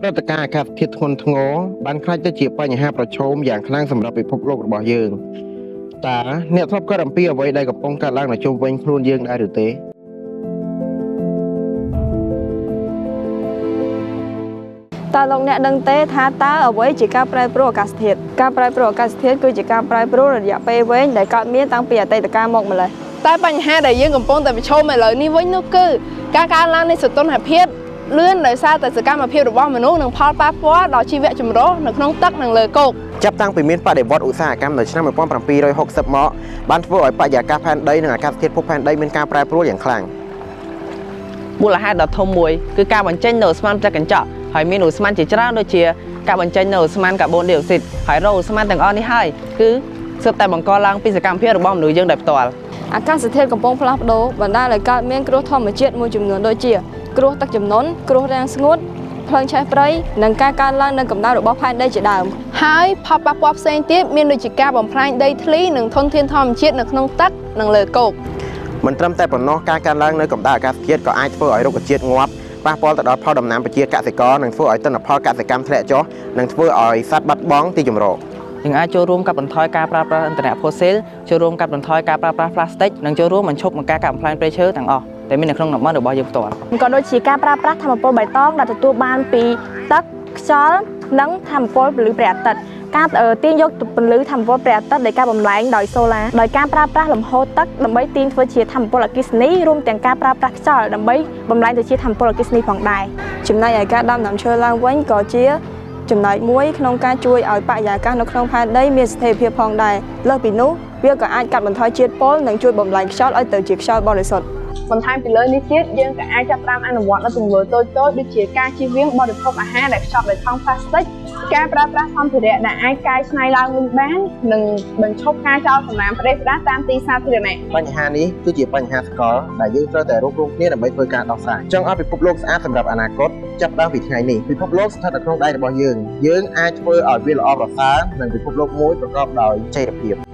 ព្រឹត្តិការណ៍អាកាសធាតុធ្ងន់ធ្ងរបានក្លាយទៅជាបញ្ហាប្រឈមយ៉ាងខ្លាំងសម្រាប់ពិភពលោករបស់យើងតើអ្នកធ្លាប់គិតអំពីអ្វីដែលកំពុងកើតឡើងនៅជុំវិញខ្លួនយើងដែរឬទេតើលោកអ្នកដឹងទេថាតើអ្វីជាការប្រែប្រួលអាកាសធាតុការប្រែប្រួលអាកាសធាតុគឺជាការប្រែប្រួលរយៈពេលវែងដែលកើតមានតាំងពីអតីតកាលមកម្ល៉េះតែបញ្ហាដែលយើងកំពុងតែប្រឈមឥឡូវនេះវិញនោះគឺការកើនឡើងនៃសីតុណ្ហភាពលឿនដោយសារតែសកម្មភាពរបស់មនុស្សនិងផលប៉ះពាល់ដល់ជីវៈចម្រុះនៅក្នុងទឹកនិងលើគោកចាប់តាំងពីមានបដិវត្តឧស្សាហកម្មនៅឆ្នាំ1760មកបានធ្វើឲ្យបរិយាកាសផែនដីនិងអាកាសធាតុភពផែនដីមានការប្រែប្រួលយ៉ាងខ្លាំងមូលហេតុដ៏ធំមួយគឺការបញ្ចេញនូវឧស្ម័នផ្ទៃកញ្ចក់ហើយមានឧស្ម័នជាច្រើនដូចជាការបញ្ចេញនូវឧស្ម័នកាបូនឌីអុកស៊ីតហើយរោគឧស្ម័នទាំងអស់នេះហើយគឺសុទ្ធតែបង្កឡើងពីសកម្មភាពរបស់មនុស្សយើងដោយផ្ទាល់អាកាសធាតុកំពុងផ្លាស់ប្ដូរបណ្ដាលឲ្យកើតមានគ្រោះធម្មជាតិមួយចំនួនដូចជាគ្រោះទឹកជំនន់គ្រោះរាំងស្ងួតភ្លើងឆេះព្រៃនិងការកើនឡើងនៃកម្ដៅរបស់ផែនដីជាដើមហើយផលប៉ះពាល់ផ្សេងទៀតមានដូចជាការបំផ្លាញដីធ្លីនិងធនធានធម្មជាតិនៅក្នុងទឹកនិងលើគោកមិនត្រឹមតែប៉ុណ្ណោះការកើនឡើងនៃកម្ដៅអាកាសធាតុក៏អាចធ្វើឲ្យរុក្ខជាតិងាប់ប៉ះពាល់ទៅដល់ផលដំណាំប្រជាកសិករនិងធ្វើឲ្យទិន្នផលកសិកម្មធ្លាក់ចុះនិងធ្វើឲ្យសត្វបាត់បង់ទីជម្រកយើងអាចចូលរួមកាត់បន្ថយការប្រើប្រាស់ឥន្ធនៈផូស៊ីលចូលរួមកាត់បន្ថយការប្រើប្រាស់ប្លាស្ទិកនិងចូលរួមបញ្ឈប់នឹងការកាប់បំផ្លាញព្រៃឈើទាំងអស់ដែលមាននៅក្នុងតំបន់របស់យើងផ្ទាល់ក៏ដូចជាការប្រើប្រាស់ថាមពលបៃតងដែលទទួលបានពីទឹកខ្យល់និងថាមពលពន្លឺព្រះអាទិត្យការទាញយកពន្លឺថាមពលព្រះអាទិត្យដោយការបំលែងដោយសូឡាដោយការប្រើប្រាស់លំហូរទឹកដើម្បីទាញធ្វើជាថាមពលអគ្គិសនីរួមទាំងការប្រើប្រាស់ខ្យល់ដើម្បីបំលែងទៅជាថាមពលអគ្គិសនីផងដែរចំណែកឯការដាំដើមឈើឡើងវិញក៏ជាចំណែកមួយក្នុងការជួយឲ្យបរិយាកាសនៅក្នុងផែនដីមានស្ថិរភាពផងដែរលើសពីនោះវាក៏អាចកាត់បន្ថយជាតិពុលនិងជួយបំលែងខ្យល់ឲ្យទៅជាខ្យល់បរិសុទ្ធបន្ថែមពីលើនេះទៀតយើងក៏អាចចាប់ផ្ដើមអនុវត្តនូវទង្វើតូចៗដូចជាការជៀសវាងបរិភោគអាហារដែលខ្ចប់ដោយថង់ប្លាស្ទិកការប្រើប្រាស់សម្ភារៈដែលអាចកែច្នៃឡើងវិញបាននិងបញ្ឈប់ការចោលសំរាមផ្ដេសផ្ដាសតាមទីសាធារណៈបញ្ហានេះគឺជាបញ្ហាសកលដែលយើងត្រូវតែរួបរวมគ្នាដើម្បីធ្វើការដោះស្រាយចង់ឲ្យពិភពលោកស្អាតសម្រាប់អនាគតចាប់ផ្ដើមពីថ្ងៃនេះពិភពលោកស្ថិតនៅក្នុងដៃរបស់យើងអាចធ្វើឲ្យវាល្អប្រសើរនិងពិភពលោកមួយប្រកបដោយចីរភាព